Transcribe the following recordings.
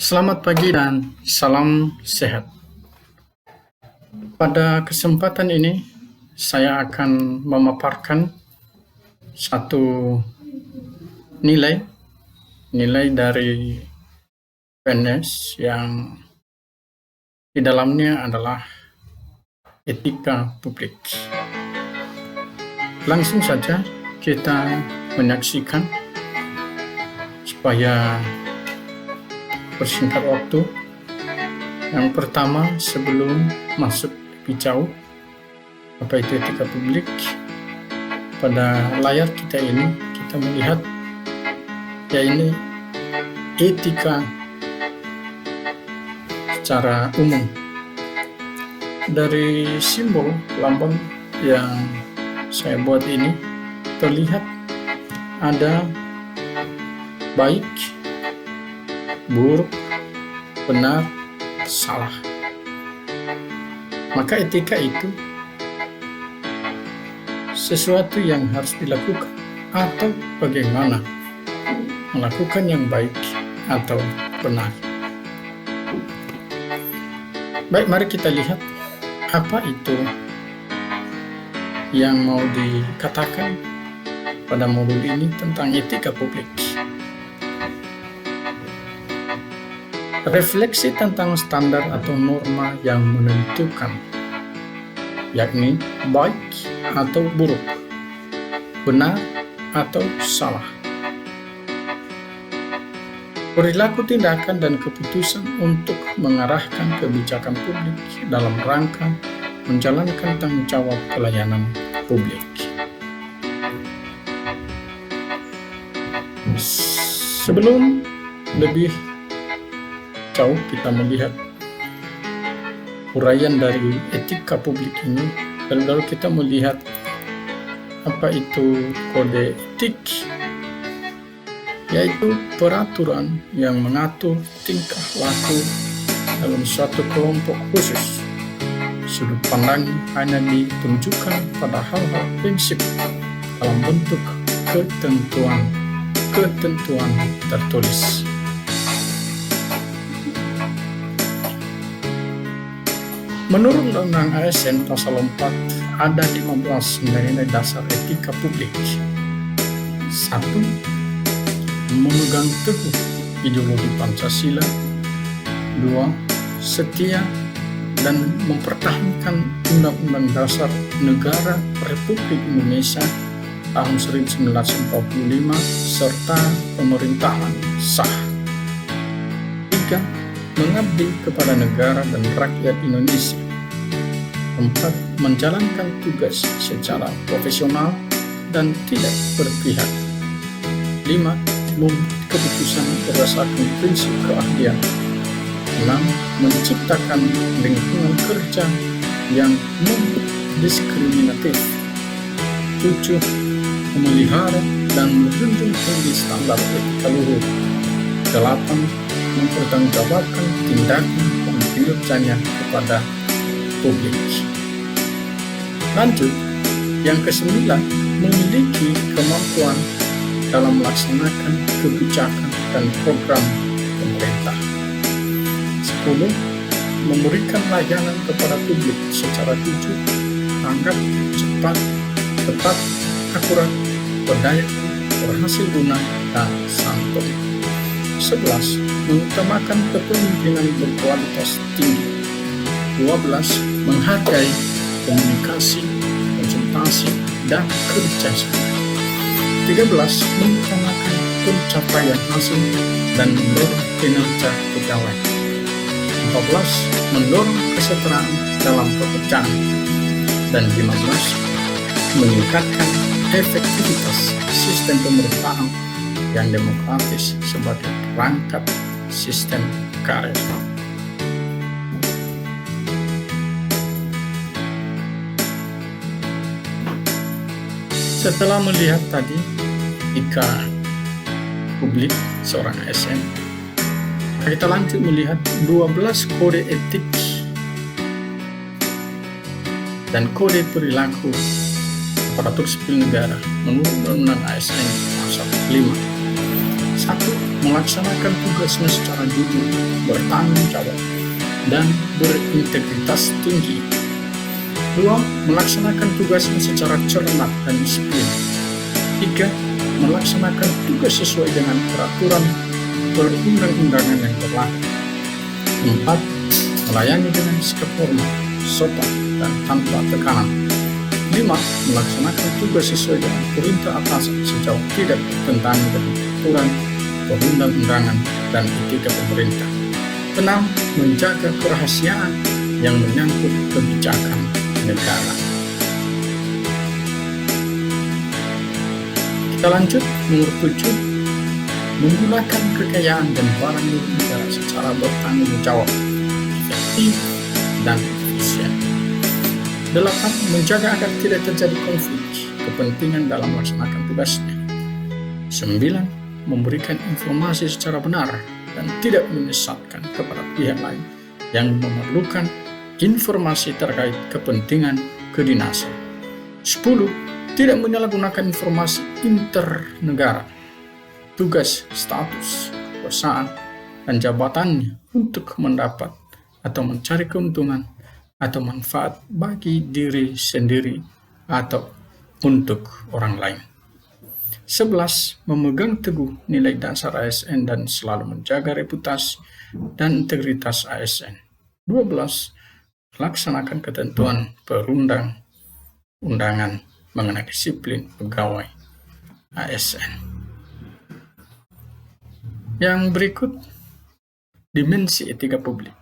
Selamat pagi dan salam sehat. Pada kesempatan ini, saya akan memaparkan satu nilai dari PNS yang di dalamnya adalah etika publik. Langsung saja kita menyaksikan supaya bersingkat waktu. Yang pertama, sebelum masuk lebih jauh apa itu etika publik, pada layar kita ini kita melihat ini etika secara umum. Dari simbol lambang yang saya buat ini terlihat ada baik, buruk, benar, salah. Maka etika itu sesuatu yang harus dilakukan atau bagaimana melakukan yang baik atau benar. Baik, mari kita lihat apa itu yang mau dikatakan pada modul ini tentang etika publik. Refleksi tentang standar atau norma yang menentukan, yakni baik atau buruk, benar atau salah. Perilaku, tindakan, dan keputusan untuk mengarahkan kebijakan publik dalam rangka menjalankan tanggung jawab pelayanan publik. Sebelum lebih jauh kita melihat uraian dari etika publik ini, lalu kita melihat apa itu kode etik, yaitu peraturan yang mengatur tingkah laku dalam suatu kelompok khusus. Sudut pandang hanya ditunjukkan pada hal-hal prinsip dalam bentuk ketentuan tertulis. Menurut Undang-Undang ASN Pasal 4 ada 15 nilai dasar etika publik. 1. Memegang teguh ideologi Pancasila. 2. Setia dan mempertahankan Undang-Undang Dasar Negara Republik Indonesia tahun 1945 serta pemerintahan sah. 3. Mengabdi kepada negara dan rakyat Indonesia. 4. Menjalankan tugas secara profesional dan tidak berpihak. 5. Membuat keputusan berdasarkan prinsip keahlian. 6. Menciptakan lingkungan kerja yang non-diskriminatif. 7. Memelihara dan menjunjung tinggi standar etika luhur. 8. Mempertanggungjawabkan tindakan dan kinerjanya kepada publik. Lanjut, yang ke-9, memiliki kemampuan dalam melaksanakan kebijakan dan program pemerintah. 10. Memberikan layanan kepada publik secara jujur, tanggap, cepat, tepat, akurat, berdaya, berhasil guna, dan santun. 11. Mengutamakan kepemimpinan berkualitas tinggi. 12. Menghargai komunikasi, konsultasi, dan kerjasama. 13. Mengutamakan pencapaian hasil dan mendorong kinerja pegawai. 14. Mendorong kesetaraan dalam pekerjaan. Dan 15. Meningkatkan efektivitas sistem pemerintahan yang demokratis sebagai perangkat sistem karir. Setelah melihat tadi etika publik seorang ASN, kita lanjut melihat 12 kode etik dan kode perilaku aparatur sipil negara menurut Undang-Undang ASN Pasal 5. 1. melaksanakan tugasnya secara jujur, bertanggung jawab, dan berintegritas tinggi. 2. Melaksanakan tugasnya secara cermat dan disiplin. 3. Melaksanakan tugas sesuai dengan peraturan perundang-undangan yang berlaku. 4. Melayani dengan sikap hormat, sopan, dan tanpa tekanan. 5. Melaksanakan tugas sesuai dengan perintah atasan sejauh tidak bertentangan dengan aturan perundang-undangan dan etika pemerintah. 6. Menjaga kerahasiaan yang menyangkut kebijakan negara. Kita lanjut, nomor 7. Menggunakan kekayaan dan barang milik negara secara bertanggung jawab, efektif, dan efisien. 8. Menjaga agar tidak terjadi konflik kepentingan dalam melaksanakan tugasnya. 9. Memberikan informasi secara benar dan tidak menyesatkan kepada pihak lain yang memerlukan informasi terkait kepentingan kedinasan. 10. Tidak menyalahgunakan informasi internegara, tugas, status, kekuasaan, dan jabatannya untuk mendapat atau mencari keuntungan atau manfaat bagi diri sendiri atau untuk orang lain. 11. Memegang teguh nilai dasar ASN dan selalu menjaga reputasi dan integritas ASN. 12. Melaksanakan ketentuan perundang-undangan mengenai disiplin pegawai ASN. Yang berikut, dimensi etika publik.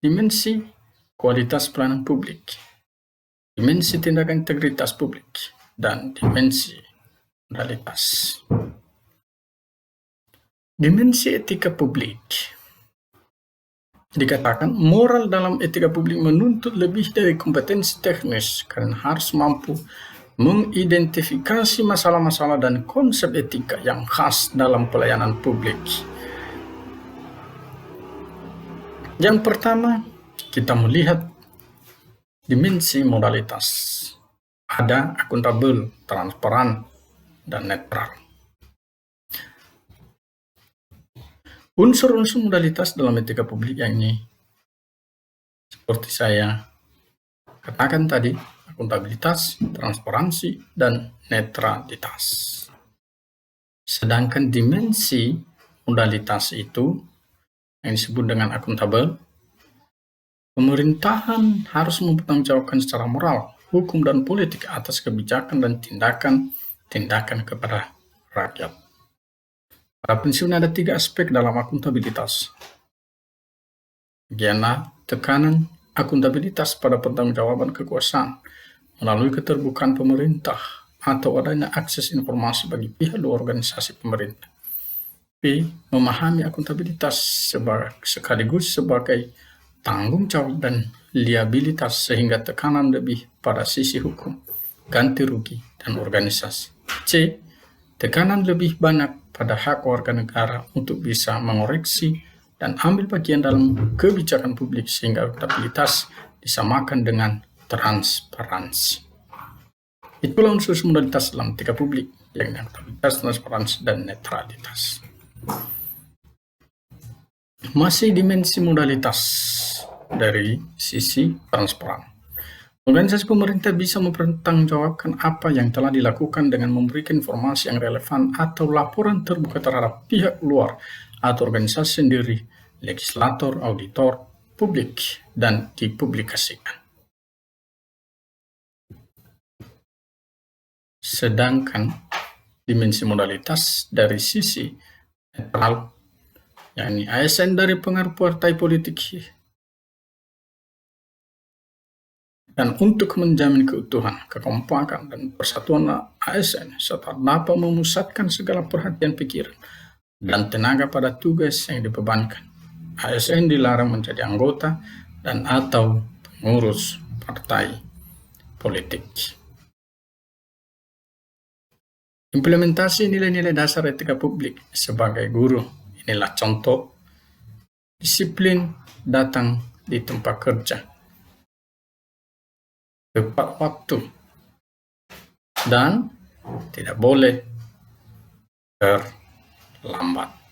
Dimensi kualitas pelayanan publik, dimensi tindakan integritas publik, dan dimensi moralitas. Dimensi etika publik dikatakan moral dalam etika publik menuntut lebih dari kompetensi teknis karena harus mampu mengidentifikasi masalah-masalah dan konsep etika yang khas dalam pelayanan publik. Yang pertama, kita melihat dimensi modalitas. Ada akuntabel, transparan, dan netral. Unsur-unsur modalitas dalam etika publik yang ini, seperti saya katakan tadi, akuntabilitas, transparansi, dan netralitas. Sedangkan dimensi modalitas itu yang disebut dengan akuntabel, pemerintahan harus mempertanggungjawabkan secara moral, hukum, dan politik atas kebijakan dan tindakan kepada rakyat. Pada prinsipnya ada 3 aspek dalam akuntabilitas. Bagian tekanan akuntabilitas pada pertanggungjawaban kekuasaan melalui keterbukaan pemerintah atau adanya akses informasi bagi pihak luar organisasi pemerintah. B. Memahami akuntabilitas sekaligus sebagai tanggung jawab dan liabilitas sehingga tekanan lebih pada sisi hukum, ganti rugi, dan organisasi. C. Tekanan lebih banyak pada hak warga negara untuk bisa mengoreksi dan ambil bagian dalam kebijakan publik sehingga akuntabilitas disamakan dengan transparansi. Itulah unsur modalitas dalam etika publik, yakni akuntabilitas, transparansi, dan netralitas. Masih dimensi modalitas dari sisi transparan. Organisasi pemerintah bisa mempertanggungjawabkan apa yang telah dilakukan dengan memberikan informasi yang relevan atau laporan terbuka terhadap pihak luar atau organisasi sendiri, legislator, auditor, publik, dan dipublikasikan. Sedangkan dimensi modalitas dari sisi netral, yakni ASN dari pengaruh partai politik, dan untuk menjamin keutuhan, kekompakan, dan persatuan ASN serta dapat memusatkan segala perhatian pikiran dan tenaga pada tugas yang dibebankan, ASN dilarang menjadi anggota dan atau pengurus partai politik. Implementasi nilai-nilai dasar etika publik sebagai guru. Inilah contoh: disiplin datang di tempat kerja, tepat waktu, dan tidak boleh lambat.